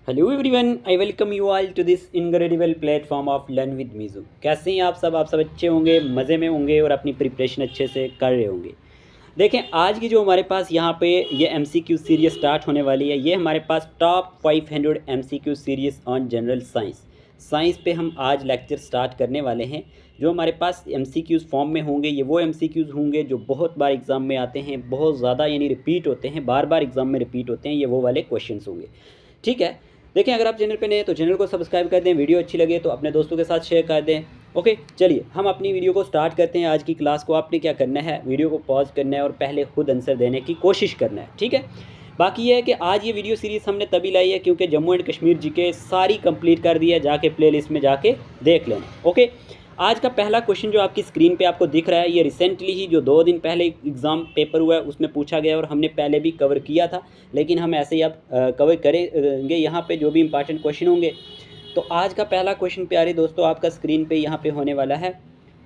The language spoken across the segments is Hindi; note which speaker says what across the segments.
Speaker 1: Hello everyone, I welcome you all to this incredible platform of learn with मीज़ू। कैसे हैं आप सब अच्छे होंगे, मज़े में होंगे और अपनी प्रिपरेशन अच्छे से कर रहे होंगे। देखें, आज की जो हमारे पास यहाँ पे ये एमसीक्यू सीरीज़ स्टार्ट होने वाली है। ये हमारे पास top 500 MCQ series on general science पे हम आज लेक्चर स्टार्ट करने वाले हैं। जो हमारे पास एमसीक्यूज़ फॉर्म में होंगे, ये वो एमसीक्यूज़ होंगे जो बहुत बार एग्ज़ाम में आते हैं, बहुत ज़्यादा यानी रिपीट होते हैं, बार बार एग्ज़ाम में रिपीट होते हैं। ये वो वाले क्वेश्चन होंगे, ठीक है। देखें, अगर आप चैनल पे नए हैं तो चैनल को सब्सक्राइब कर दें, वीडियो अच्छी लगे तो अपने दोस्तों के साथ शेयर कर दें। ओके, चलिए हम अपनी वीडियो को स्टार्ट करते हैं। आज की क्लास को आपने क्या करना है, वीडियो को पॉज करना है और पहले खुद आंसर देने की कोशिश करना है, ठीक है। बाकी ये है कि आज ये वीडियो सीरीज़ हमने तभी लाई है क्योंकि जम्मू एंड कश्मीर जीके सारी कंप्लीट कर दी है, जाके प्लेलिस्ट में जाके देख लेना। ओके, आज का पहला क्वेश्चन जो आपकी स्क्रीन पे आपको दिख रहा है, ये रिसेंटली ही जो 2 दिन पहले एग्ज़ाम पेपर हुआ है उसमें पूछा गया और हमने पहले भी कवर किया था, लेकिन हम ऐसे ही अब कवर करेंगे यहाँ पे जो भी इंपॉर्टेंट क्वेश्चन होंगे। तो आज का पहला क्वेश्चन प्यारे दोस्तों आपका स्क्रीन पे यहाँ पे होने वाला है,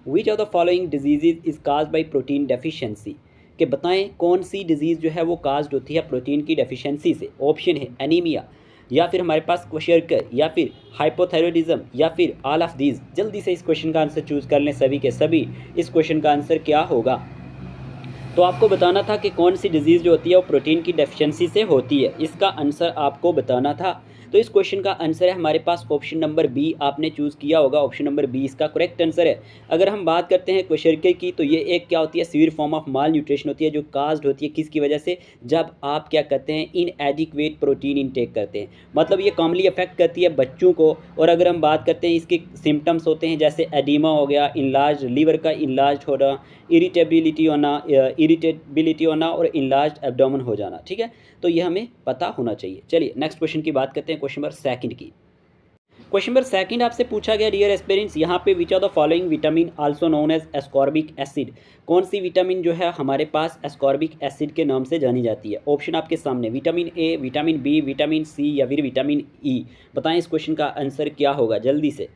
Speaker 1: विच of the following disease is caused by protein deficiency. कि बताएं कौन सी डिज़ीज़ जो है वो काज्ड होती है प्रोटीन की डेफिशिएंसी से। ऑप्शन है एनीमिया, या फिर हमारे पास क्वेशरकर, या फिर हाइपोथायरॉयडिज्म, या फिर ऑल ऑफ दीज। जल्दी से इस क्वेश्चन का आंसर चूज़ कर लें सभी के सभी। इस क्वेश्चन का आंसर क्या होगा? तो आपको बताना था कि कौन सी डिज़ीज़ जो होती है वो प्रोटीन की डेफिशिएंसी से होती है, इसका आंसर आपको बताना था। तो इस क्वेश्चन का आंसर है हमारे पास ऑप्शन नंबर बी, आपने चूज़ किया होगा ऑप्शन नंबर बी इसका करेक्ट आंसर है। अगर हम बात करते हैं क्वेशरके की, तो ये एक क्या होती है, severe form of mall nutrition होती है जो काज्ड होती है किसकी वजह से, जब आप क्या करते हैं, इनएडिक्वेट प्रोटीन इनटेक करते हैं। मतलब ये कॉमनली अफेक्ट करती है बच्चों को। और अगर हम बात करते हैं इसके सिम्टम्स होते हैं जैसे एडिमा हो गया, इनलार्ज लीवर का इनलार्ज होना, इरिटेबिलिटी होना और इनलार्ज एब्डोमेन हो जाना, ठीक है। तो ये हमें पता होना चाहिए। चलिए नेक्स्ट क्वेश्चन की बात करते हैं, क्वेश्चन नंबर सेकंड की। क्वेश्चन नंबर सेकंड आपसे पूछा गया डियर एस्पिरेंट्स, यहाँ पे which of the following vitamin also known as ascorbic acid. कौन सी विटामिन जो है हमारे पास एस्कॉर्बिक एसिड के नाम से जानी जाती है? ऑप्शन आपके सामने, vitamin A, vitamin B, vitamin C या फिर विटामिन ई। बताएं इस क्वेश्चन का आंसर क्या होगा जल्दी से।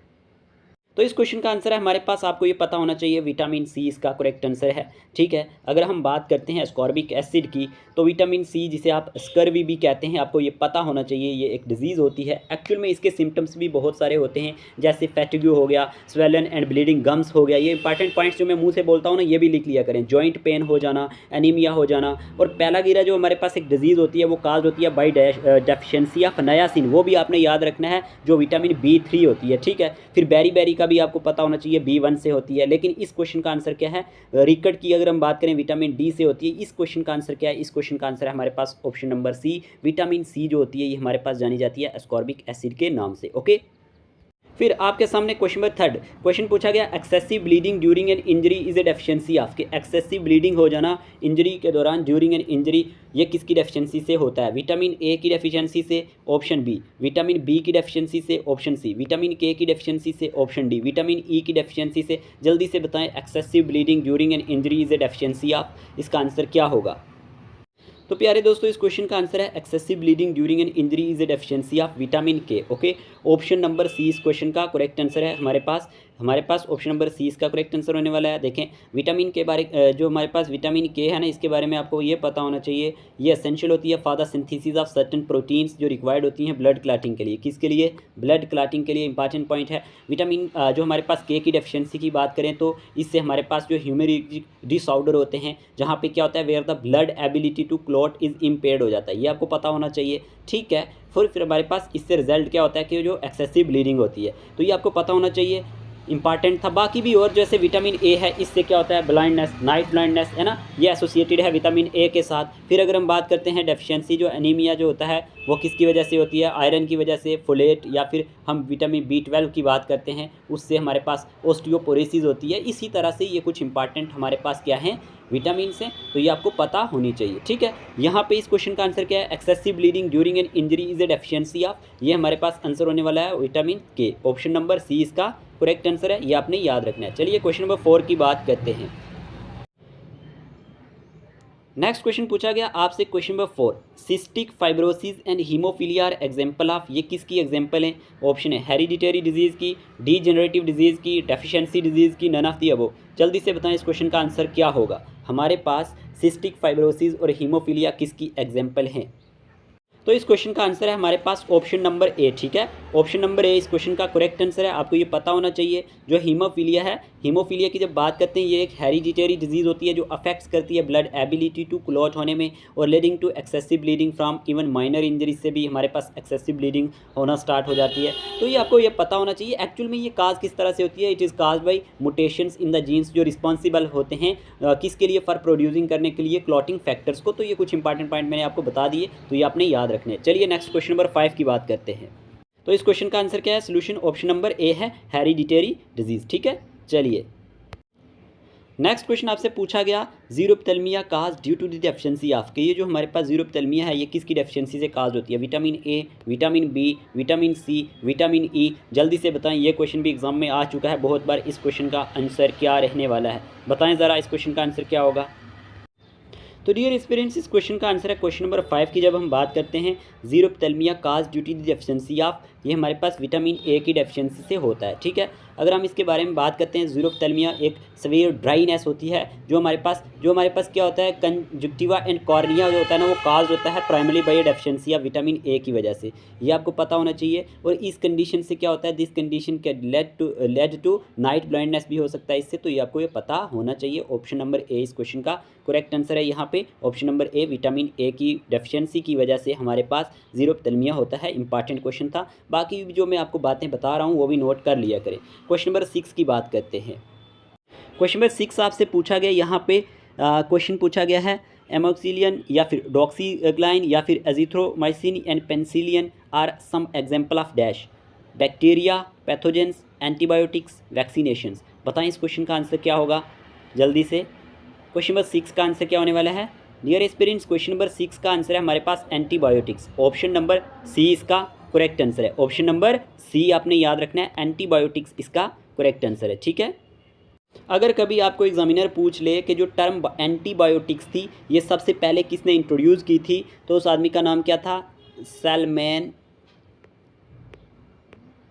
Speaker 1: तो इस क्वेश्चन का आंसर है हमारे पास, आपको ये पता होना चाहिए, विटामिन सी इसका करेक्ट आंसर है, ठीक है। अगर हम बात करते हैं एस्कॉर्बिक एसिड की, तो विटामिन सी जिसे आप स्कर्वी भी कहते हैं, आपको ये पता होना चाहिए, ये एक डिजीज़ होती है। एक्चुअल में इसके सिम्टम्स भी बहुत सारे होते हैं, जैसे फैटिग्यू हो गया, स्वेलन एंड ब्लीडिंग गम्स हो गया। ये इंपॉर्टेंट पॉइंट्स जो मैं मुँह से बोलता हूँ ना, ये भी लिख लिया करें। जॉइंट पेन हो जाना, एनीमिया हो जाना। और पैलागिरा जो हमारे पास एक डिजीज़ होती है वो काज होती है बाई डेफिशिएंसी ऑफ नायासिन, वो भी आपने याद रखना है, जो विटामिन B3 होती है, ठीक है। फिर बेरी का भी आपको पता होना चाहिए, B1 से होती है। लेकिन इस क्वेश्चन का आंसर क्या है, रिकट की अगर हम बात करें विटामिन डी से होती है। इस क्वेश्चन का आंसर क्या है? इस क्वेश्चन का आंसर है हमारे पास option number C, vitamin C जो होती है ये हमारे पास जानी जाती है एस्कॉर्बिक एसिड के नाम से। ओके, फिर आपके सामने क्वेश्चन नंबर थर्ड, क्वेश्चन पूछा गया, excessive bleeding during an injury is a deficiency of. के एक्सेसिव ब्लीडिंग हो जाना इंजरी के दौरान, ड्यूरिंग एन इंजरी, ये किसकी डेफिशिएंसी से होता है? विटामिन ए की डेफिशिएंसी से, ऑप्शन बी, विटामिन बी की डेफिशिएंसी से, ऑप्शन सी, विटामिन के की डेफिशिएंसी से, ऑप्शन डी, विटामिन ई की डेफिशिएंसी से। जल्दी से बताएं, excessive bleeding during an injury is a deficiency of, इसका आंसर क्या होगा? तो प्यारे दोस्तों इस क्वेश्चन का आंसर है excessive bleeding during an injury is a deficiency of vitamin के। ओके, ऑप्शन नंबर सी इस क्वेश्चन का करेक्ट आंसर है हमारे पास ऑप्शन नंबर सी इसका करेक्ट आंसर होने वाला है। देखें, विटामिन के बारे जो हमारे पास विटामिन के है ना, इसके बारे में आपको ये पता होना चाहिए, ये एसेंशियल होती है for the synthesis of certain proteins जो रिक्वायर्ड होती हैं ब्लड क्लॉटिंग के लिए। किसके लिए? ब्लड क्लॉटिंग के लिए। इंपॉर्टेंट पॉइंट है। विटामिन जो हमारे पास के की डेफिशिएंसी की बात करें तो इससे हमारे पास जो ह्यूमेरिक डिसऑर्डर होते हैं, जहाँ पे क्या होता है, where the blood ability to clot is impaired हो जाता है, ये आपको पता होना चाहिए, ठीक है। फिर हमारे पास इससे रिजल्ट क्या होता है कि जो एक्सेसिव ब्लीडिंग होती है, तो ये आपको पता होना चाहिए, इंपॉर्टेंट था। बाकी भी और जैसे विटामिन ए है, इससे क्या होता है, ब्लाइंडनेस, नाइट ब्लाइंडनेस है ना, ये एसोसिएटेड है विटामिन ए के साथ। फिर अगर हम बात करते हैं डेफिशिएंसी, जो एनीमिया जो होता है वो किसकी वजह से होती है? आयरन की वजह से, फोलेट, या फिर हम विटामिन B12 की बात करते हैं, उससे हमारे पास ऑस्टियोपोरोसिस होती है। इसी तरह से ये कुछ इंपॉर्टेंट हमारे पास क्या है, विटामिन से, तो ये आपको पता होनी चाहिए, ठीक है। यहाँ पे इस क्वेश्चन का आंसर क्या है? Excessive bleeding during an injury is a deficiency of, ये हमारे पास आंसर होने वाला है विटामिन के। ऑप्शन नंबर सी इसका करेक्ट आंसर है, ये आपने याद रखना है। चलिए क्वेश्चन नंबर 4 की बात करते हैं। नेक्स्ट क्वेश्चन पूछा गया आपसे, question number 4, cystic fibrosis and haemophilia are example of, ये किसकी एग्जाम्पल है? ऑप्शन है हेरिडिटरी डिजीज़ की, डीजेनरेटिव डिजीज़ की, डेफिशिएंसी डिजीज़ की, नन ऑफ दी अबव। जल्दी से बताएं इस क्वेश्चन का आंसर क्या होगा? हमारे पास सिस्टिक फाइब्रोसिस और हीमोफीलिया किसकी एग्जाम्पल हैं? तो इस क्वेश्चन का आंसर है हमारे पास ऑप्शन नंबर ए, ठीक है। ऑप्शन नंबर ए इस क्वेश्चन का करेक्ट आंसर है। आपको ये पता होना चाहिए जो हीमोफीलिया है, हीमोफीलिया की जब बात करते हैं ये एक हेरिडिटरी डिजीज़ होती है जो अफेक्ट्स करती है ब्लड एबिलिटी टू क्लॉट होने में और leading to excessive bleeding from even minor injuries से भी हमारे पास एक्सेसिव ब्लीडिंग होना स्टार्ट हो जाती है। तो ये आपको ये पता होना चाहिए एक्चुअल में ये काज किस तरह से होती है। It is caused by mutations in the genes जो रिस्पॉन्सिबल होते हैं किसके लिए, फॉर प्रोड्यूसिंग करने के लिए क्लॉटिंग फैक्टर्स को। तो ये कुछ इंपॉर्टेंट पॉइंट मैंने आपको बता दिए, तो ये आपने याद रखने हैं। चलिए नेक्स्ट क्वेश्चन नंबर 5 की बात करते हैं। तो इस क्वेश्चन का आंसर क्या है, सोल्यूशन ऑप्शन नंबर ए है, हेरिडिटरी डिजीज, ठीक है। चलिए नेक्स्ट क्वेश्चन आपसे पूछा गया xerophthalmia caused due to the deficiency of, कि ये जो हमारे पास जीरोप्थेल्मिया है ये किसकी डेफिशिएंसी से काज होती है, vitamin A, vitamin B, vitamin C, vitamin E. जल्दी से बताएं, ये क्वेश्चन भी एग्जाम में आ चुका है बहुत बार। इस क्वेश्चन का आंसर क्या रहने वाला है, बताएं ज़रा इस क्वेश्चन का आंसर क्या होगा। तो डियर एक्सपीरियंस इस क्वेश्चन का आंसर है क्वेश्चन नंबर 5 की जब हम बात करते हैं xerophthalmia caused due to the deficiency of, ये हमारे पास विटामिन ए की डेफिशिएंसी से होता है, ठीक है। अगर हम इसके बारे में बात करते हैं, जीरोप्थेल्मिया एक सवेयर ड्राइनेस होती है जो हमारे पास क्या होता है, कंजक्टिवा एंड कॉर्निया जो होता है ना, वो काज होता है primary by deficiency of vitamin A की वजह से। ये आपको पता होना चाहिए। और इस कंडीशन से क्या होता है, दिस कंडीशन के लेड टू नाइट ब्लाइंडनेस भी हो सकता है इससे। तो ये आपको ये पता होना चाहिए। ऑप्शन नंबर ए इस क्वेश्चन का करेक्ट आंसर है यहाँ पे। Option number A, vitamin A की डेफिशिएंसी की वजह से हमारे पास जीरोप्थेल्मिया होता है। इंपॉर्टेंट क्वेश्चन था। बाकी जो मैं आपको बातें बता रहा हूँ वो भी नोट कर लिया करें। क्वेश्चन नंबर 6 की बात करते हैं। क्वेश्चन नंबर 6 आपसे पूछा गया, यहाँ पे क्वेश्चन पूछा गया है एमोक्सिलियन या फिर डॉक्सीग्लाइन या फिर azithromycin and penicillin are some example of dash, bacteria, pathogens, antibiotics, vaccinations. बताएं इस क्वेश्चन का आंसर क्या होगा जल्दी से। क्वेश्चन नंबर 6 का आंसर क्या होने वाला है डियर एक्सपीरियंस, क्वेश्चन नंबर 6 का आंसर है हमारे पास एंटीबायोटिक्स। ऑप्शन नंबर सी इसका करेक्ट आंसर है। ऑप्शन नंबर सी आपने याद रखना है, एंटीबायोटिक्स इसका करेक्ट आंसर है, ठीक है। अगर कभी आपको एग्जामिनर पूछ ले कि जो टर्म एंटीबायोटिक्स थी ये सबसे पहले किसने इंट्रोड्यूस की थी, तो उस आदमी का नाम क्या था, सैलमैन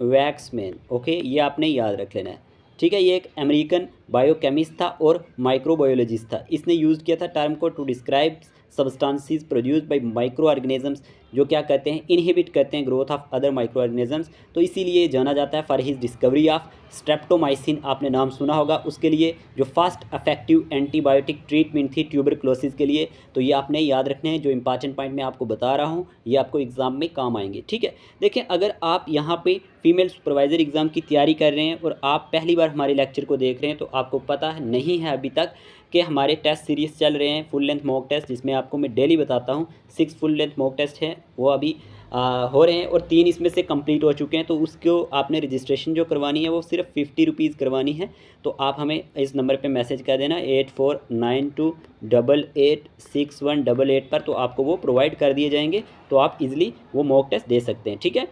Speaker 1: वैक्समैन। ओके, ये आपने याद रख लेना है, ठीक है। ये एक अमेरिकन बायोकेमिस्ट था और माइक्रोबायोलॉजिस्ट था। इसने यूज़ किया था टर्म को to describe substances produced by micro organisms जो क्या करते हैं, इनहिबिट करते हैं growth of other micro organisms. तो इसीलिए जाना जाता है for his discovery of streptomycin, आपने नाम सुना होगा उसके लिए, जो फर्स्ट इफेक्टिव एंटीबायोटिक ट्रीटमेंट थी ट्यूबरक्लोसिस के लिए। तो ये आपने याद रखने हैं। जो इंपॉर्टेंट पॉइंट मैं आपको बता रहा हूँ ये आपको एग्जाम में काम आएंगे, ठीक है। देखें, अगर आप यहाँ पे फीमेल सुपरवाइज़र एग्ज़ाम की तैयारी कर रहे हैं और आप पहली बार हमारे लेक्चर को देख रहे हैं तो आपको पता नहीं है अभी तक कि हमारे टेस्ट सीरीज़ चल रहे हैं, फुल लेंथ मॉक टेस्ट, जिसमें आपको मैं डेली बताता हूँ। 6 फुल लेंथ मॉक टेस्ट हैं वो अभी हो रहे हैं और 3 इसमें से कंप्लीट हो चुके हैं। तो उसको आपने रजिस्ट्रेशन जो करवानी है वो सिर्फ 50 रुपीज़ करवानी है। तो आप हमें इस नंबर पे मैसेज कर देना 8492886188 पर, तो आपको वो प्रोवाइड कर दिए जाएंगे। तो आप इजीली वो मॉक टेस्ट दे सकते हैं, ठीक है।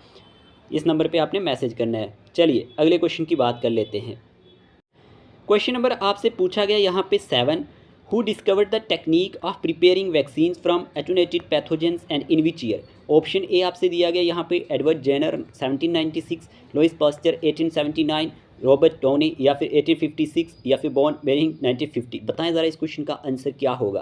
Speaker 1: इस नंबर पे आपने मैसेज करना है। चलिए अगले क्वेश्चन की बात कर लेते हैं। क्वेश्चन नंबर आपसे पूछा गया यहाँ पे 7, who discovered the technique of preparing vaccines from attenuated pathogens and in which year. Option A आपसे दिया गया यहाँ पे Edward Jenner 1796, Louis Pasteur 1879, Robert Downey या फिर 1856 या फिर बॉन बेरिंग 1950। बताएं ज़रा इस क्वेश्चन का आंसर क्या होगा।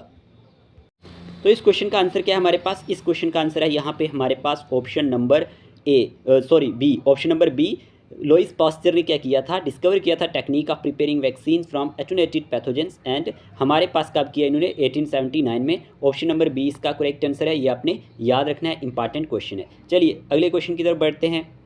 Speaker 1: तो इस क्वेश्चन का आंसर क्या है हमारे पास, इस क्वेश्चन का आंसर है यहाँ पे हमारे पास option number B. Option number B, Louis Pasteur ने क्या किया था, डिस्कवर किया था technique of preparing vaccine from attenuated pathogens and हमारे पास कब किया इन्होंने 1879 में। ऑप्शन नंबर बी इसका करेक्ट आंसर है। ये आपने याद रखना है, इंपॉर्टेंट क्वेश्चन है। चलिए अगले क्वेश्चन की तरफ बढ़ते हैं।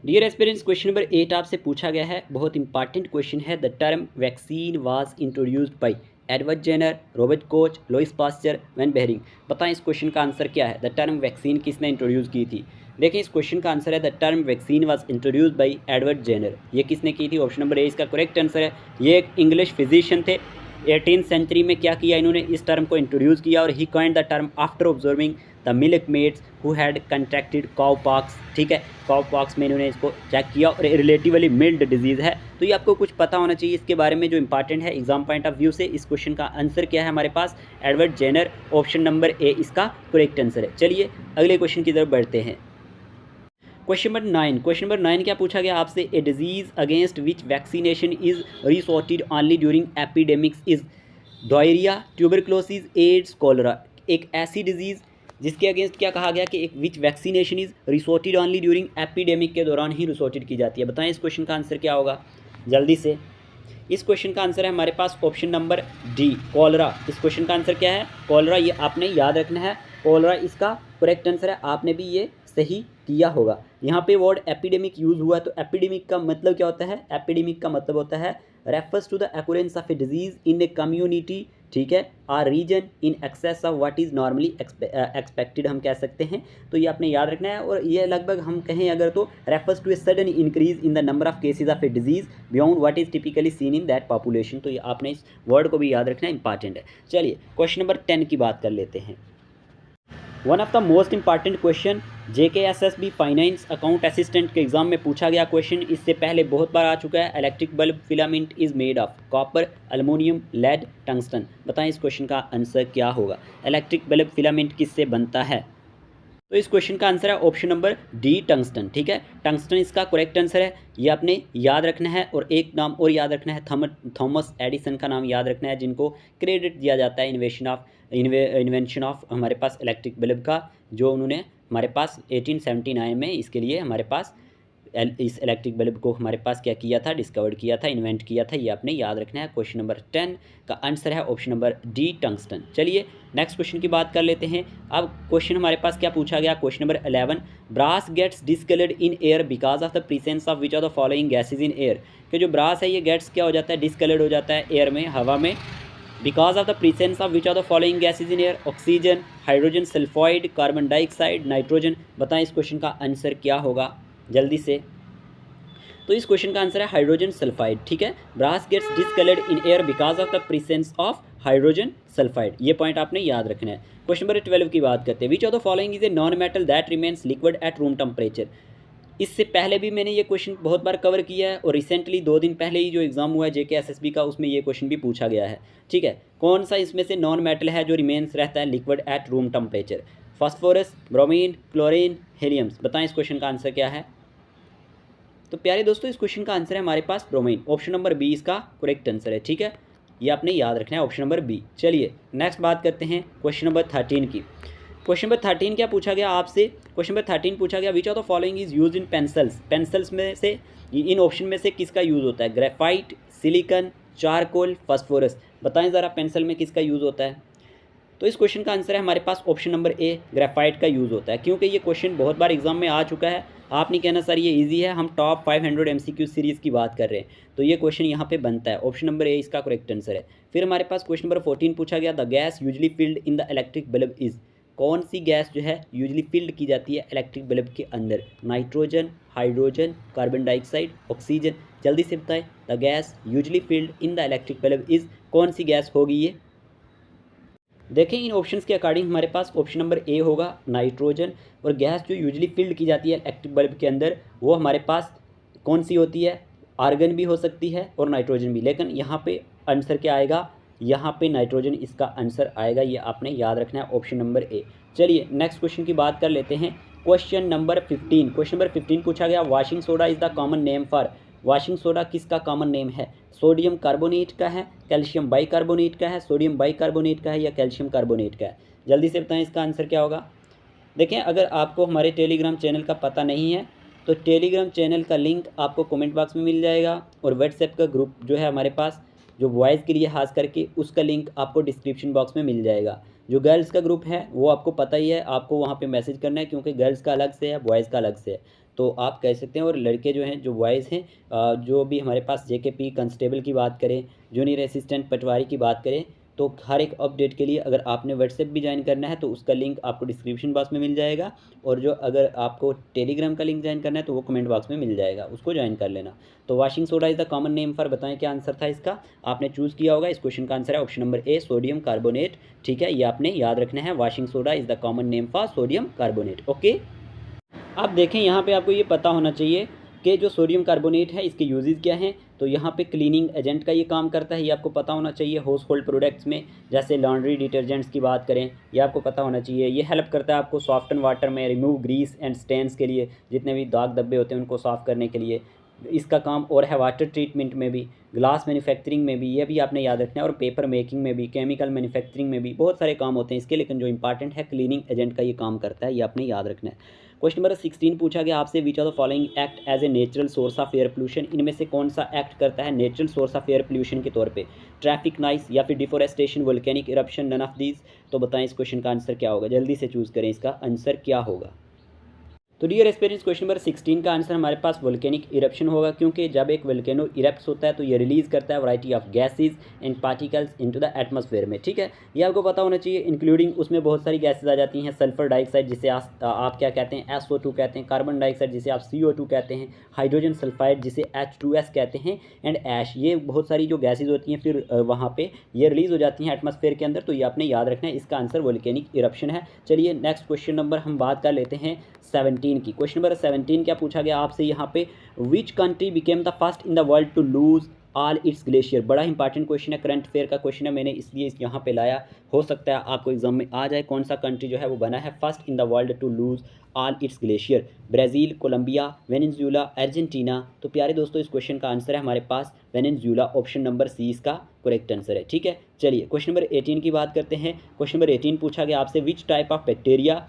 Speaker 1: डियर एस्पिरेंट्स, क्वेश्चन नंबर 8 आपसे पूछा गया है, बहुत इंपॉर्टेंट क्वेश्चन है। The term vaccine was introduced by Edward Jenner, Robert Koch, Louis Pasteur, Van Behring. बताएं इस क्वेश्चन का आंसर क्या है। द टर्म वैक्सीन किसने इंट्रोड्यूस की थी। देखिए इस क्वेश्चन का आंसर है the term vaccine was introduced by Edward Jenner. ये किसने की थी, ऑप्शन नंबर ए इसका करेक्ट आंसर है। ये एक इंग्लिश फिजिशियन थे। 18th सेंचुरी में क्या किया इन्होंने, इस टर्म को इंट्रोड्यूस किया और ही coined the term after observing the milk maids who had contracted cow pox. ठीक है, काउ पॉक्स में इन्होंने इसको चेक किया और रिलेटिवली मिल्ड डिजीज़ है। तो ये आपको कुछ पता होना चाहिए इसके बारे में जो इंपॉर्टेंट है एग्जाम पॉइंट ऑफ व्यू से। इस क्वेश्चन का आंसर क्या है हमारे पास, Edward Jenner. Option number A इसका करेक्ट आंसर है। चलिए अगले क्वेश्चन की तरफ बढ़ते हैं। Question number 9। क्वेश्चन नंबर 9 क्या पूछा गया आपसे, a disease against which vaccination is resorted only during epidemics is diarrhoea, tuberculosis, AIDS, cholera. एक ऐसी डिजीज़ जिसके अगेंस्ट क्या कहा गया कि एक which vaccination is resorted only during epidemic के दौरान ही रिसोर्टेड की जाती है। बताएं इस क्वेश्चन का आंसर क्या होगा जल्दी से। इस क्वेश्चन का आंसर है हमारे पास ऑप्शन नंबर डी, कॉलरा। इस क्वेश्चन का आंसर क्या है? कॉलरा। ये आपने याद रखना है, कॉलरा इसका करेक्ट आंसर है। आपने भी ये सही किया होगा। यहाँ पे वर्ड एपिडेमिक यूज़ हुआ, तो एपिडेमिक का मतलब क्या होता है? एपिडेमिक का मतलब होता है refers to the occurrence of a disease in a community, ठीक है, or region in excess of what is normally expected हम कह सकते हैं। तो ये आपने याद रखना है। और ये लगभग हम कहें अगर तो refers to a sudden increase in the number of cases of a disease beyond what is typically seen in that population. तो ये आपने इस वर्ड को भी याद रखना इंपॉर्टेंट है। चलिए क्वेश्चन नंबर 10 की बात कर लेते हैं। One of the most important question JKSSB finance account assistant के एग्जाम में पूछा गया क्वेश्चन, इससे पहले बहुत बार आ चुका है। Electric bulb filament is made of copper, aluminium, lead, tungsten. बताएं इस क्वेश्चन का आंसर क्या होगा? इलेक्ट्रिक बल्ब फिलामेंट किससे बनता है? तो इस क्वेश्चन का आंसर है ऑप्शन नंबर डी, टंगस्टन। ठीक है, टंगस्टन इसका करेक्ट आंसर है। ये आपने याद रखना है। और एक नाम और याद रखना है, थॉमस एडिसन का नाम याद रखना है, जिनको क्रेडिट दिया जाता है इन्वेंशन ऑफ हमारे पास इलेक्ट्रिक बल्ब का, जो उन्होंने हमारे पास 1879 में इसके लिए हमारे पास इस इलेक्ट्रिक बल्ब को हमारे पास क्या किया था? डिस्कवर्ड किया था, इन्वेंट किया था। ये आपने याद रखना है। क्वेश्चन नंबर 10 का आंसर है ऑप्शन नंबर डी, टंगस्टन। चलिए नेक्स्ट क्वेश्चन की बात कर लेते हैं। अब क्वेश्चन हमारे पास क्या पूछा गया? Question number 11, brass gets discoloured in air because of the presence of which are the following gases in air. कि जो ब्रास है ये गेट्स क्या हो जाता है? डिस्कलर्ड हो जाता है एयर में, हवा में, because of the presence of which are the following gases in air, oxygen, hydrogen sulphide, carbon dioxide, nitrogen. बताएं इस क्वेश्चन का आंसर क्या होगा जल्दी से। तो इस क्वेश्चन का आंसर है हाइड्रोजन सल्फाइड। ठीक है, brass gets discoloured in air because of the presence of hydrogen sulphide. ये पॉइंट आपने याद रखना है। क्वेश्चन नंबर 12 की बात करते हैं। विच of the following is a non metal that remains liquid at room temperature. इससे पहले भी मैंने ये क्वेश्चन बहुत बार कवर किया है, और रिसेंटली 2 दिन पहले ही जो एग्जाम हुआ है JKSSB का, उसमें ये क्वेश्चन भी पूछा गया है। ठीक है, कौन सा इसमें से नॉन मेटल है जो रिमेन्स रहता है liquid at room temperature? Phosphorus, bromine, chlorine, heliums. बताएं इस क्वेश्चन का आंसर क्या है? तो प्यारे दोस्तों इस क्वेश्चन का आंसर है हमारे पास ब्रोमीन। ऑप्शन नंबर बी इसका करेक्ट आंसर है। ठीक है, ये आपने याद रखना है, ऑप्शन नंबर बी। चलिए नेक्स्ट बात करते हैं क्वेश्चन नंबर 13 की। क्वेश्चन नंबर 13 क्या पूछा गया आपसे? क्वेश्चन नंबर 13 पूछा गया विच of the following is use in pencils. Pencils में से इन ऑप्शन में से किसका यूज़ होता है? Graphite, silicon, charcoal, phosphorus. बताएं ज़रा पेंसिल में किसका यूज़ होता है? तो इस क्वेश्चन का आंसर है हमारे पास ऑप्शन नंबर ए, ग्रेफाइट का यूज़ होता है। क्योंकि ये क्वेश्चन बहुत बार एग्जाम में आ चुका है। आप नहीं कहना सर ये इजी है, हम टॉप 500 MCQ सीरीज़ की बात कर रहे हैं, तो ये क्वेश्चन यहाँ पे बनता है। ऑप्शन नंबर ए इसका करेक्ट आंसर है। फिर हमारे पास क्वेश्चन नंबर 14 पूछा गया, the gas usually filled in the electric bulb is. कौन सी गैस जो है यूजली फिल्ड की जाती है इलेक्ट्रिक बल्ब के अंदर? Nitrogen, hydrogen, carbon dioxide, oxygen. जल्दी से बताएं, the gas usually filled in the electric bulb is कौन सी गैस होगी ये? देखें इन ऑप्शंस के अकॉर्डिंग हमारे पास ऑप्शन नंबर ए होगा, नाइट्रोजन। और गैस जो यूजली फिल्ड की जाती है इलेक्ट्रिक बल्ब के अंदर, वो हमारे पास कौन सी होती है? आर्गन भी हो सकती है और नाइट्रोजन भी। लेकिन यहाँ पे आंसर क्या आएगा? यहाँ पे नाइट्रोजन इसका आंसर आएगा। ये आपने याद रखना है, ऑप्शन नंबर ए। चलिए नेक्स्ट क्वेश्चन की बात कर लेते हैं। Question number 15। क्वेश्चन नंबर 15 पूछा गया, washing soda is the common name for. Washing soda किसका कॉमन नेम है? सोडियम कार्बोनेट का है, कैल्शियम बाइकार्बोनेट का है, सोडियम बाइकार्बोनेट का है, या कैल्शियम कार्बोनेट का है? जल्दी से बताएं इसका आंसर क्या होगा। देखें अगर आपको हमारे टेलीग्राम चैनल का पता नहीं है तो टेलीग्राम चैनल का लिंक आपको कमेंट बॉक्स में मिल जाएगा, और व्हाट्सएप का ग्रुप जो है हमारे पास जो बॉयज़ के लिए खास करके, उसका लिंक आपको डिस्क्रिप्शन बॉक्स में मिल जाएगा। जो गर्ल्स का ग्रुप है वो आपको पता ही है, आपको वहाँ पे मैसेज करना है, क्योंकि गर्ल्स का अलग से है, बॉयज़ का अलग से है, तो आप कह सकते हैं। और लड़के जो हैं, जो बॉयज़ हैं, जो भी हमारे पास JKP कांस्टेबल की बात करें, जूनियर असिस्टेंट पटवारी की बात करें, तो हर एक अपडेट के लिए अगर आपने व्हाट्सएप भी ज्वाइन करना है तो उसका लिंक आपको डिस्क्रिप्शन बॉक्स में मिल जाएगा, और जो अगर आपको टेलीग्राम का लिंक ज्वाइन करना है तो वो कमेंट बॉक्स में मिल जाएगा, उसको ज्वाइन कर लेना। तो washing soda is the common name for, बताएं क्या आंसर था इसका? आपने चूज़ किया होगा। इस क्वेश्चन का आंसर है ऑप्शन नंबर ए, सोडियम कार्बोनेट। ठीक है, ये आपने याद रखना है, washing soda is the common name for sodium carbonate. Okay, आप देखें यहाँ पे आपको ये पता होना चाहिए कि जो सोडियम कार्बोनेट है इसके यूजेस क्या हैं। तो यहाँ पे क्लीनिंग एजेंट का ये काम करता है, ये आपको पता होना चाहिए। हाउस होल्ड प्रोडक्ट्स में जैसे लॉन्ड्री डिटर्जेंट्स की बात करें, ये आपको पता होना चाहिए। ये हेल्प करता है आपको सॉफ्टन वाटर में, रिमूव ग्रीस एंड स्टेन्स के लिए, जितने भी दाग धब्बे होते हैं उनको साफ़ करने के लिए। इसका काम और है वाटर ट्रीटमेंट में भी, ग्लास मैन्युफैक्चरिंग में भी, ये भी आपने याद रखना है, और पेपर मेकिंग में भी, केमिकल मैन्युफैक्चरिंग में भी बहुत सारे काम होते हैं इसके, लेकिन जो इंपॉर्टेंट है क्लीनिंग एजेंट का ये काम करता है, ये आपने याद रखना है। क्वेश्चन नंबर 16 पूछा गया आपसे, which of the following act as a natural source of air pollution, इनमें से कौन सा एक्ट करता है natural source of air pollution के तौर पे, ट्रैफिक नॉइस या फिर deforestation, volcanic eruption, none of these. तो बताएं इस क्वेश्चन का आंसर क्या होगा, जल्दी से चूज़ करें, इसका आंसर क्या होगा। तो डियर एस्पिरेंट्स, क्वेश्चन नंबर 16 का आंसर हमारे पास वोल्केनिक इरप्शन होगा, क्योंकि जब एक वोल्केनो इरप्ट्स होता है तो ये रिलीज़ करता है variety of gases and particles into the atmosphere में, ठीक है। ये आपको पता होना चाहिए, इंक्लूडिंग उसमें बहुत सारी गैसेज आ जाती हैं, सल्फर डाइऑक्साइड जिसे आप क्या कहते हैं SO2 कहते हैं, कार्बन डाइऑक्साइड जिसे आप CO2 कहते हैं, हाइड्रोजन सल्फाइड जिसे H2S कहते हैं, एंड ऐश, ये बहुत सारी जो गैसेज होती हैं फिर वहाँ पे ये रिलीज़ हो जाती हैं एटमॉस्फेयर के अंदर, तो ये आपने याद रखना है, इसका आंसर वोल्केनिक इरप्शन है। चलिए नेक्स्ट क्वेश्चन नंबर हम बात कर लेते हैं 17 की। क्वेश्चन नंबर 17 क्या पूछा गया आपसे यहाँ पे, which country became the first in the world to lose all its glacier. बड़ा इंपॉर्टेंट क्वेश्चन है, करंट अफेयर का क्वेश्चन है, मैंने इसलिए यहाँ पे लाया, हो सकता है आपको एग्जाम में आ जाए। कौन सा कंट्री जो है वो बना है first in the world to lose all its glacier, Brazil, Colombia, Venezuela, Argentina. तो प्यारे दोस्तों, इस क्वेश्चन का आंसर है हमारे पास वेनेजुएला, ऑप्शन नंबर सी इसका करेक्ट आंसर है, ठीक है। चलिए क्वेश्चन नंबर 18 की बात करते हैं। क्वेश्चन नंबर 18 पूछा गया आपसे, which type of bacteria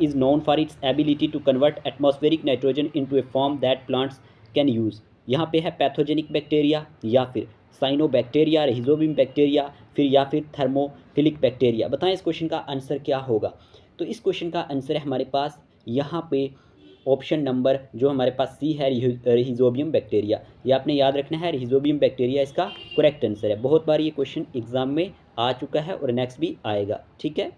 Speaker 1: is known for its ability to convert atmospheric nitrogen into a form that plants can use. यहाँ पे है पैथोजेनिक बैक्टीरिया, या फिर साइनोबैक्टीरिया, रहिजोबियम बैक्टीरिया, फिर या फिर थर्मोफिलिक बैक्टीरिया। बताएं इस क्वेश्चन का आंसर क्या होगा। तो इस क्वेश्चन का आंसर है हमारे पास यहाँ पे ऑप्शन नंबर जो हमारे पास सी है, रहिजोबियम बैक्टीरिया। ये आपने याद रखना है, रहिजोबियम बैक्टीरिया इसका करेक्ट आंसर है। बहुत बार ये क्वेश्चन एग्जाम में आ चुका है और नेक्स्ट भी आएगा, ठीक है।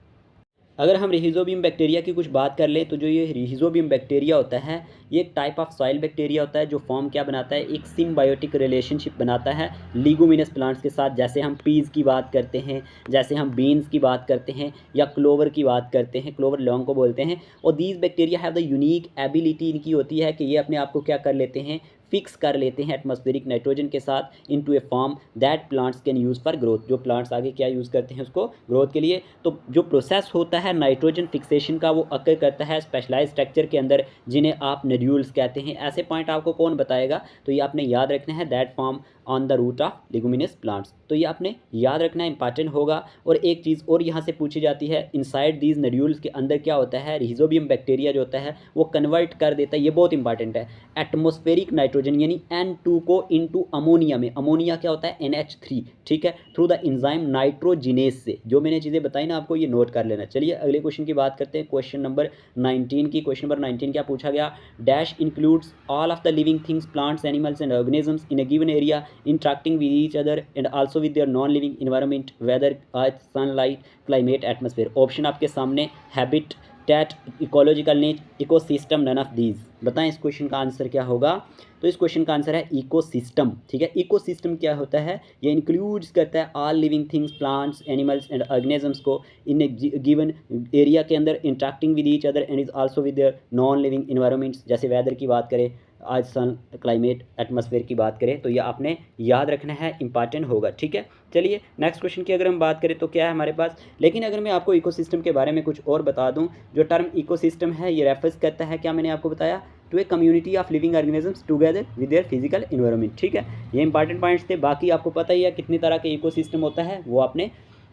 Speaker 1: अगर हम रहिजोबियम बैक्टीरिया की कुछ बात कर लें तो जो ये रहिजोबियम बैक्टीरिया होता है ये एक टाइप ऑफ सॉइल बैक्टीरिया होता है, जो फॉर्म क्या बनाता है, एक सिम्बायोटिक रिलेशनशिप बनाता है लीगुमिनस प्लांट्स के साथ। जैसे हम पीज़ की बात करते हैं, जैसे हम बीन्स की बात करते हैं, या क्लोवर की बात करते हैं, क्लोवर लॉन्ग को बोलते हैं। और these bacteria have the unique ability इनकी होती है कि ये अपने आप को क्या कर लेते हैं, फिक्स कर लेते हैं एटमॉस्फेरिक नाइट्रोजन के साथ into a form that plants can use for growth. जो प्लांट्स आगे क्या यूज़ करते हैं उसको ग्रोथ के लिए। तो जो प्रोसेस होता है नाइट्रोजन फिक्सेशन का वो अकर करता है स्पेशलाइज स्ट्रक्चर के अंदर, जिन्हें आप नड्यूल्स कहते हैं। ऐसे पॉइंट आपको कौन बताएगा, तो ये आपने याद रखना है, that form on the root of leguminous plants. तो ये आपने याद रखना इंपॉर्टेंट होगा। और एक चीज़ और यहाँ से पूछी जाती है, इनसाइड दीज नड्यूल्स के अंदर क्या होता है, रहिजोबियम बैक्टीरिया जो होता है वो कन्वर्ट कर देता है, ये बहुत इंपॉर्टेंट है, एटमॉस्फेरिक नाइट्रोजन यानी N2 को इनटू अमोनिया में। अमोनिया क्या होता है, NH3, ठीक है, थ्रू द एंजाइम नाइट्रोजिनेस से। जो मैंने चीज़ें बताई ना आपको, ये नोट कर लेना। चलिए अगले क्वेश्चन की बात करते हैं, क्वेश्चन नंबर 19 की। क्वेश्चन नंबर 19 क्या पूछा गया, dash includes all of the living things, plants, animals and organisms in a given area interacting with each other and also with their non living environment, weather, earth, sunlight, climate, atmosphere. Option आपके सामने, habitat, ecological niche, ecosystem, none of these. बताएं इस क्वेश्चन का आंसर क्या होगा। तो इस क्वेश्चन का आंसर है इकोसिस्टम, ठीक है। इकोसिस्टम क्या होता है, ये इंक्लूड्स करता है all living things, plants, animals and organisms को इन ए गिवन एरिया के अंदर interacting with each other and is also with their non living environments. जैसे वेदर की बात करें, आज सन, क्लाइमेट, एटमॉस्फेयर की बात करें, तो ये आपने याद रखना है, इंपॉर्टेंट होगा, ठीक है। चलिए नेक्स्ट क्वेश्चन की अगर हम बात करें तो क्या है हमारे पास, लेकिन अगर मैं आपको इकोसिस्टम के बारे में कुछ और बता दूं, जो टर्म इकोसिस्टम है ये रेफर्स करता है, क्या मैंने आपको बताया, to a community of living organisms together with their physical environment, ठीक है। ये इंपॉर्टेंट पॉइंट्स थे, बाकी आपको पता ही है कितनी तरह के इकोसिस्टम होता है, वो आपने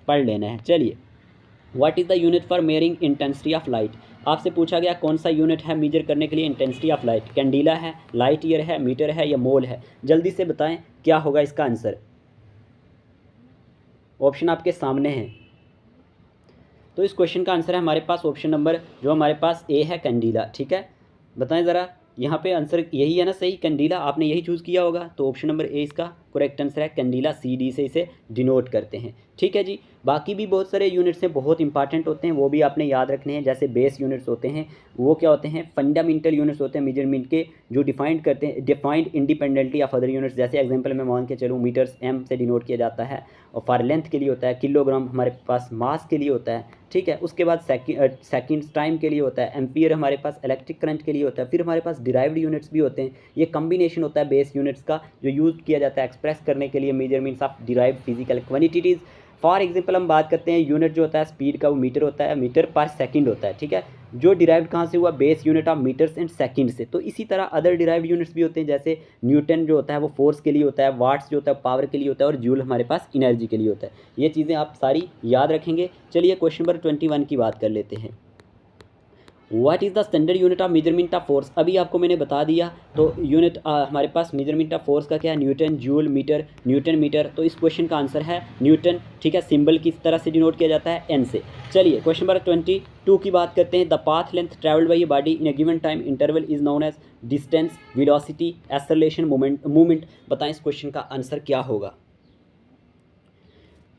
Speaker 1: पढ़ लेना है। चलिए, what is the unit for मेयरिंग intensity of light. आपसे पूछा गया कौन सा यूनिट है मेजर करने के लिए इंटेंसिटी ऑफ लाइट, कैंडिला है, लाइट ईयर है, मीटर है, या मोल है। जल्दी से बताएं क्या होगा इसका आंसर। ऑप्शन आपके सामने हैं। तो इस क्वेश्चन का आंसर है हमारे पास ऑप्शन नंबर जो हमारे पास ए है, कैंडिला, ठीक है। बताएं ज़रा, यहाँ पे आंसर यही है ना सही, कैंडिला, आपने यही चूज़ किया होगा, तो ऑप्शन नंबर ए इसका करेक्ट आंसर है, कैंडिला, CD से इसे डिनोट करते हैं, ठीक है जी। बाकी भी बहुत सारे यूनिट्स हैं, बहुत इंपॉर्टेंट होते हैं, वो भी आपने याद रखने हैं। जैसे बेस यूनिट्स होते हैं, वो क्या होते हैं, फंडामेंटल यूनिट्स होते हैं मेजरमेंट के, जो डिफाइंड करते हैं, defined independently of other units. जैसे एग्जांपल में मान के चलूँ, मीटर्स M से डिनोट किया जाता है, और फॉर लेंथ के लिए होता है, किलोग्राम हमारे पास मास के लिए होता है, ठीक है। उसके बाद सेकेंड्स टाइम के लिए होता है, एम्पियर हमारे पास इलेक्ट्रिक करंट के लिए होता है। फिर हमारे पास डिराइव्ड यूनिट्स भी होते हैं, ये कम्बिनेशन होता है बेस यूनिट्स का, जो यूज़ किया जाता है एक्सप्रेस करने के लिए measurements of derived physical quantities. For example हम बात करते हैं यूनिट जो होता है स्पीड का वो मीटर होता है, मीटर पर सेकंड होता है, ठीक है, जो डिराइव्ड कहाँ से हुआ, base unit of metres and second से। तो इसी तरह अदर डिराइव्ड यूनिट्स भी होते हैं, जैसे न्यूटन जो होता है वो फोर्स के लिए होता है, वाट्स जो होता है पावर के लिए होता है, और जूल हमारे पास एनर्जी के लिए होता है। ये चीज़ें आप सारी याद रखेंगे। चलिए क्वेश्चन नंबर 21 की बात कर लेते हैं। What is the standard unit of measurement of force. अभी आपको मैंने बता दिया, तो यूनिट हमारे पास मेजरमेंट ऑफ फोर्स का क्या है, newton, joule, metre, newton metre. तो इस क्वेश्चन का आंसर है न्यूटन, ठीक है। सिंबल किस तरह से डिनोट किया जाता है, एन से। चलिए क्वेश्चन नंबर 22 की बात करते हैं। The path length travelled by a body in a given time interval is known as distance, velocity, acceleration, movement. बताएं इस क्वेश्चन का आंसर क्या होगा।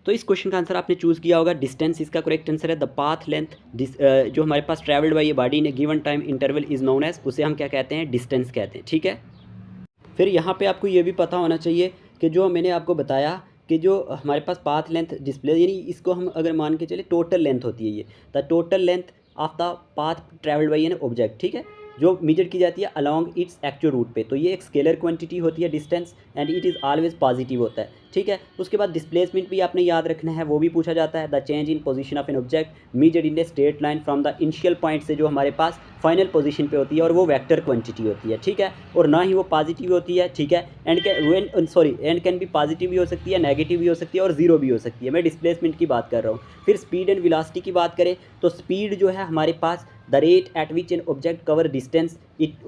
Speaker 1: तो इस क्वेश्चन का आंसर आपने चूज़ किया होगा डिस्टेंस, इसका करेक्ट आंसर है। द पाथ लेंथ जो हमारे पास ट्रैवल्ड बाई ये body in a given time interval is known as, उसे हम क्या कहते हैं, डिस्टेंस कहते हैं, ठीक है। फिर यहाँ पे आपको ये भी पता होना चाहिए कि जो मैंने आपको बताया कि जो हमारे पास पाथ लेंथ डिस्प्ले, यानी इसको हम अगर मान के चले टोटल लेंथ होती है ये, the total length of the path travelled by an object, ठीक है, जो मेजर की जाती है अलॉन्ग इट्स एक्चुअल रूट पे। तो ये एक स्केलर क्वांटिटी होती है distance, and it is always positive होता है, ठीक है। उसके बाद डिस्प्लेसमेंट भी आपने याद रखना है, वो भी पूछा जाता है। The change in position of an object measured in a straight line from the initial point से जो हमारे पास फाइनल पोजीशन पे होती है, और वो वेक्टर क्वांटिटी होती है, ठीक है, और ना ही वो पॉजिटिव होती है, ठीक है। एंड कैन भी पॉजिटिव भी हो सकती है, नेगेटिव भी हो सकती है, और जीरो भी हो सकती है। मैं डिस्प्लेसमेंट की बात कर रहा हूँ। फिर स्पीड एंड वेलोसिटी की बात करें तो स्पीड जो है हमारे पास the rate at which an object cover distance,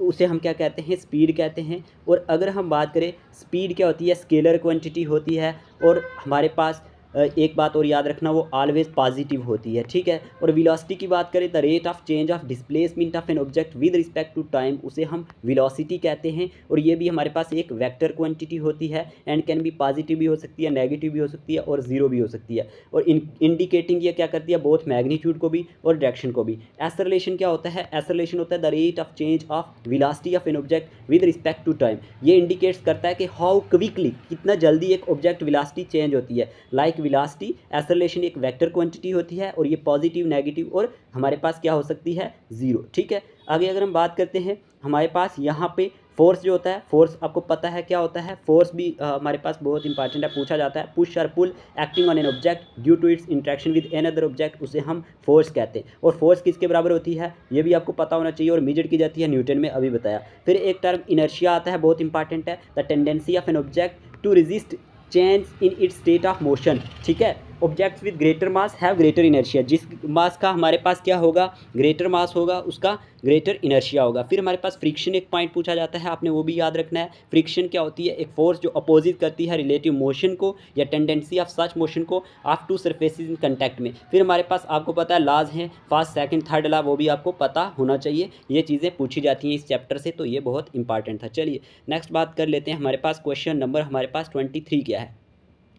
Speaker 1: उसे हम क्या कहते हैं, स्पीड कहते हैं। और अगर हम बात करें स्पीड क्या होती है, स्केलर क्वांटिटी होती है, और हमारे पास एक बात और याद रखना, वो ऑलवेज पॉजिटिव होती है, ठीक है। और वेलोसिटी की बात करें the rate of change of displacement of an object with respect to time, उसे हम वेलोसिटी कहते हैं। और ये भी हमारे पास एक वेक्टर क्वांटिटी होती है, एंड कैन भी पॉजिटिव भी हो सकती है, नेगेटिव भी हो सकती है, और जीरो भी हो सकती है। और इंडिकेटिंग ये क्या करती है, बोथ मैग्नीट्यूड को भी और डायरेक्शन को भी। एक्सेलरेशन क्या होता है, एक्सेलरेशन होता है the rate of change of velocity of an object with respect to time. ये इंडिकेट्स करता है कि हाउ क्विकली, कितना जल्दी एक ऑब्जेक्ट वेलोसिटी चेंज होती है। लाइक वेलोसिटी, एक्सेलरेशन एक वेक्टर क्वांटिटी होती है, और ये पॉजिटिव, नेगेटिव, और हमारे पास क्या हो सकती है, जीरो, ठीक है। आगे अगर हम बात करते हैं, हमारे पास यहाँ पे फोर्स जो होता है, फोर्स आपको पता है क्या होता है, फोर्स भी हमारे पास बहुत इंपॉर्टेंट है, पूछा जाता है। पुश और pull acting on an object due to its interaction with an other object, उसे हम फोर्स कहते हैं। और फोर्स किसके बराबर होती है, ये भी आपको पता होना चाहिए, और मेजर की जाती है न्यूटन में, अभी बताया। फिर एक टर्म इनर्शिया आता है, बहुत इंपॉर्टेंट है, the tendency of an object to resist change in its state of motion, ठीक है। Objects with greater mass have greater inertia, जिस मास का हमारे पास क्या होगा, ग्रेटर मास होगा, उसका ग्रेटर इनर्शिया होगा। फिर हमारे पास फ्रिक्शन एक पॉइंट पूछा जाता है, आपने वो भी याद रखना है। फ्रिक्शन क्या होती है, एक फोर्स जो अपोजिट करती है रिलेटिव मोशन को या टेंडेंसी ऑफ सच मोशन को of to surfaces in contact में। फिर हमारे पास आपको पता है लॉज हैं, फर्स्ट सेकंड थर्ड लॉ, वो भी आपको पता होना चाहिए। ये चीज़ें पूछी जाती हैं इस चैप्टर से, तो ये बहुत इंपॉर्टेंट था। चलिए नेक्स्ट बात कर लेते हैं। हमारे पास क्वेश्चन नंबर हमारे पास 23 क्या है।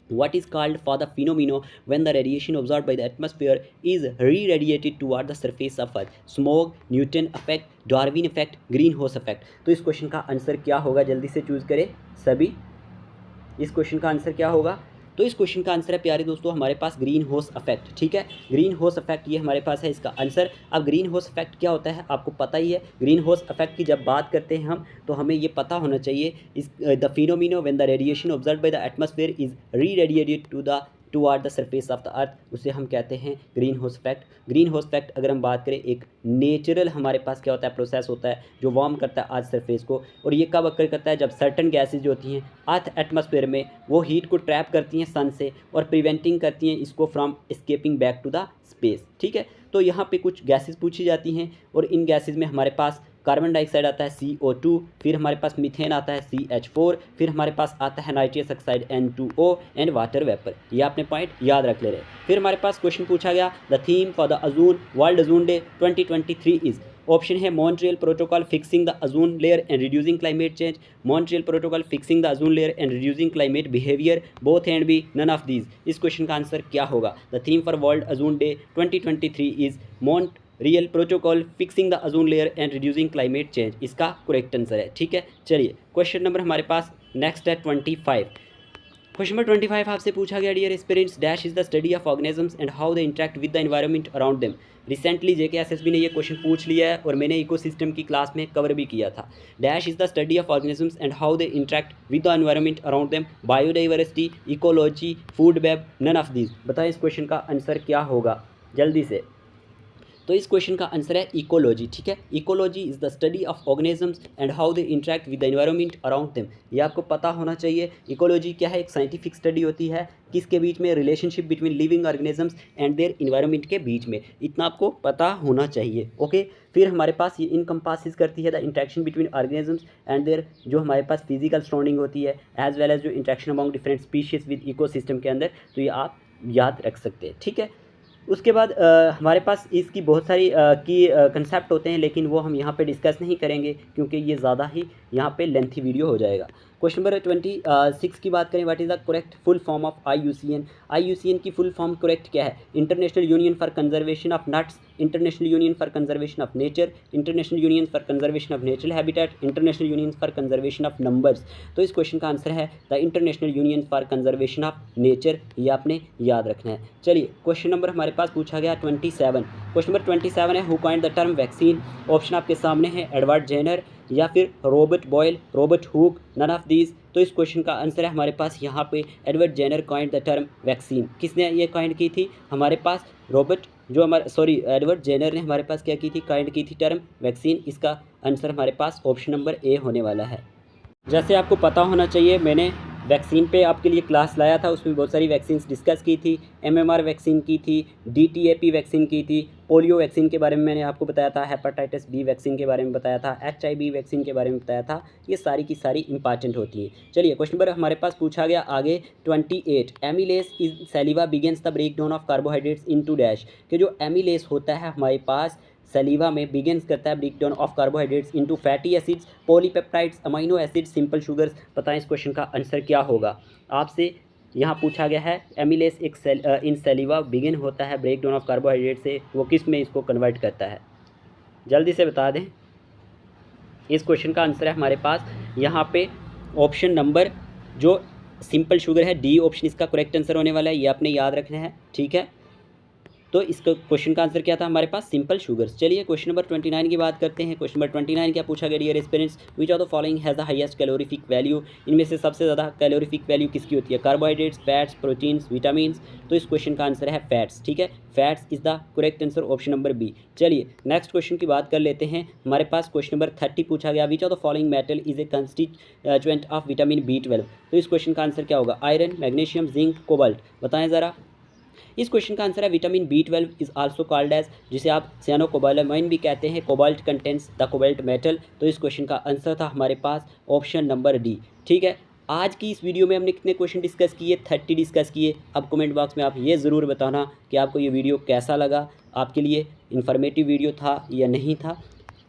Speaker 1: What is called for the phenomena when the radiation absorbed by the atmosphere is re-radiated toward the surface of Earth? Smoke, Newton effect, Darwin effect, greenhouse effect। तो इस क्वेश्चन का आंसर क्या होगा, जल्दी से चूज करें सभी। इस क्वेश्चन का आंसर क्या होगा, तो इस क्वेश्चन का आंसर है प्यारे दोस्तों हमारे पास ग्रीन हाउस इफेक्ट, ठीक है। ग्रीन हाउस इफेक्ट ये हमारे पास है इसका आंसर। अब ग्रीन हाउस इफेक्ट क्या होता है आपको पता ही है। ग्रीन हाउस इफेक्ट की जब बात करते हैं हम, तो हमें ये पता होना चाहिए, इस the phenomena when the radiation observed by the atmosphere is री radiated toward the surface of the earth, उसे हम कहते हैं green house effect. Green house effect अगर हम बात करें, एक नेचुरल हमारे पास क्या होता है, प्रोसेस होता है जो वार्म करता है अर्थ सरफेस को। और ये कब अकर करता है, जब सर्टन गैसेज जो होती हैं अर्थ एटमॉस्फेयर में, वो हीट को ट्रैप करती हैं सन से, और प्रिवेंटिंग करती हैं इसको from escaping back to the space, ठीक है। तो यहाँ पे कुछ गैसेज पूछी जाती हैं, और इन गैसेज में हमारे पास कार्बन डाइऑक्साइड आता है CO2, फिर हमारे पास मीथेन आता है CH4, फिर हमारे पास आता है nitrous oxide N2O and water vapour. ये आपने पॉइंट याद रख ले रहे। फिर हमारे पास क्वेश्चन पूछा गया, the theme for the ozone world ozone day 2023 is. Option है Montreal protocol fixing the ozone layer and reducing climate change, Montreal protocol fixing the ozone layer and reducing climate behaviour, both and B, none of these. इस क्वेश्चन का आंसर क्या होगा। The theme for world ozone day 2023 is Montreal protocol fixing the ozone layer and reducing climate change, इसका करेक्ट आंसर है, ठीक है। चलिए क्वेश्चन नंबर हमारे पास नेक्स्ट है 25। क्वेश्चन नंबर 25 आपसे पूछा गया, dear aspirants, dash is the study of organisms and how they interact with the environment around them. Recently JKSSB ने ये क्वेश्चन पूछ लिया है और मैंने इकोसिस्टम की क्लास में कवर भी किया था। Dash is the study of organisms and how they interact with the environment around them, biodiversity, ecology, food web, none of these. बताएं इस क्वेश्चन का आंसर क्या होगा जल्दी से। तो इस क्वेश्चन का आंसर है इकोलॉजी, ठीक है। Ecology is the study of organisms and how they interact with the environment around them. ये आपको पता होना चाहिए। इकोलॉजी क्या है, एक साइंटिफिक स्टडी होती है किसके बीच में, relationship between living organisms and their environment के बीच में, इतना आपको पता होना चाहिए, ओके। फिर हमारे पास ये इनकम्पासिस करती है the interaction between organisms and their, जो हमारे पास फिजिकल सराउंडिंग होती है, एज वेल एज जो interaction among different species with ecosystem के अंदर, तो ये आप याद रख सकते हैं, ठीक है। उसके बाद हमारे पास इसकी बहुत सारी की कंसेप्ट होते हैं, लेकिन वो हम यहाँ पे डिस्कस नहीं करेंगे क्योंकि ये ज़्यादा ही यहाँ पे लेंथी वीडियो हो जाएगा। क्वेश्चन नंबर 26 की बात करें, what is the correct full form of IUCN। IUCN की फुल फॉर्म करेक्ट क्या है, international union for conservation of nuts, international union for conservation of nature, international union for conservation of natural habitat, international union for conservation of numbers. तो इस क्वेश्चन का आंसर है the international union for conservation of nature, ये आपने याद रखना है। चलिए क्वेश्चन नंबर हमारे पास पूछा गया 27। क्वेश्चन नंबर 27 है, who coined the term vaccine. Option आपके सामने है, एडवर्ड जेनर या फिर Robert Boyle, Robert Hooke, none of these. तो इस क्वेश्चन का आंसर है हमारे पास यहाँ पे Edward Jenner coined the term vaccine. किसने ये कॉइन्ड की थी, हमारे पास एडवर्ड जेनर ने हमारे पास क्या की थी, कॉइन्ड की थी टर्म वैक्सीन। इसका आंसर हमारे पास ऑप्शन नंबर ए होने वाला है। जैसे आपको पता होना चाहिए, मैंने वैक्सीन पे आपके लिए क्लास लाया था, उसमें बहुत सारी वैक्सीन डिस्कस की थी। MMR वैक्सीन की थी, DTAP वैक्सीन की थी, पोलियो वैक्सीन के बारे में मैंने आपको बताया था, हेपेटाइटिस B वैक्सीन के बारे में बताया था, HIV वैक्सीन के बारे में बताया था। ये सारी की सारी इंपॉर्टेंट होती हैं। चलिए क्वेश्चन नंबर हमारे पास पूछा गया आगे 28, amylase is saliva begins the break down of carbohydrates into dash. कि जो एमिलेस होता है हमारे पास सलीवा में बिगिंस करता है break down of carbohydrates into fatty acids, polypeptides, amino acids, simple sugars. बताएं इस क्वेश्चन का आंसर क्या होगा। आपसे यहाँ पूछा गया है एमिलेस एक इन सलीवा बिगिन होता है ब्रेक डाउन ऑफ कार्बोहाइड्रेट से, वो किस में इसको कन्वर्ट करता है, जल्दी से बता दें। इस क्वेश्चन का आंसर है हमारे पास यहाँ पे ऑप्शन नंबर जो सिंपल शुगर है, D ऑप्शन इसका करेक्ट आंसर होने वाला है, ये आपने याद रखना है, ठीक है। तो इसका क्वेश्चन का आंसर क्या था हमारे पास, सिंपल शुगर्स। चलिए क्वेश्चन नंबर 29 की बात करते हैं। क्वेश्चन नंबर 29 क्या पूछा गया, dear aspirants, which of the following has the highest calorific value. इनमें से सबसे ज़्यादा कैलोरीफिक वैल्यू किसकी होती है, कार्बोहाइड्रेट्स, फैट्स, प्रोटीन्स, विटामिन्स। तो इस क्वेश्चन का आंसर है फैट्स, ठीक है। Fats is the correct answer, option number B। चलिए नेक्स्ट क्वेश्चन की बात कर लेते हैं। हमारे पास क्वेश्चन नंबर 30 पूछा गया, विच of the following metal is a constituent of vitamin B12। तो इस क्वेश्चन का आंसर क्या होगा, आयरन, मैग्नीशियम, जिंक, कोबाल्ट। बताएं ज़रा। इस क्वेश्चन का आंसर है vitamin B12 is also called as, जिसे आप सियानोकोबालामाइन भी कहते हैं, cobalt contents the cobalt metal. तो इस क्वेश्चन का आंसर था हमारे पास ऑप्शन नंबर D, ठीक है। आज की इस वीडियो में हमने कितने क्वेश्चन डिस्कस किए, 30 डिस्कस किए। अब कमेंट बॉक्स में आप ये ज़रूर बताना कि आपको ये वीडियो कैसा लगा, आपके लिए इन्फॉर्मेटिव वीडियो था या नहीं था।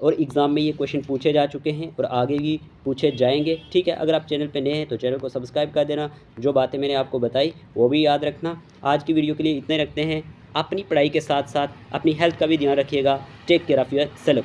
Speaker 1: और एग्ज़ाम में ये क्वेश्चन पूछे जा चुके हैं और आगे भी पूछे जाएंगे, ठीक है। अगर आप चैनल पे नए हैं तो चैनल को सब्सक्राइब कर देना, जो बातें मैंने आपको बताई वो भी याद रखना। आज की वीडियो के लिए इतने रखते हैं। अपनी पढ़ाई के साथ साथ अपनी हेल्थ का भी ध्यान रखिएगा। Take care of your self.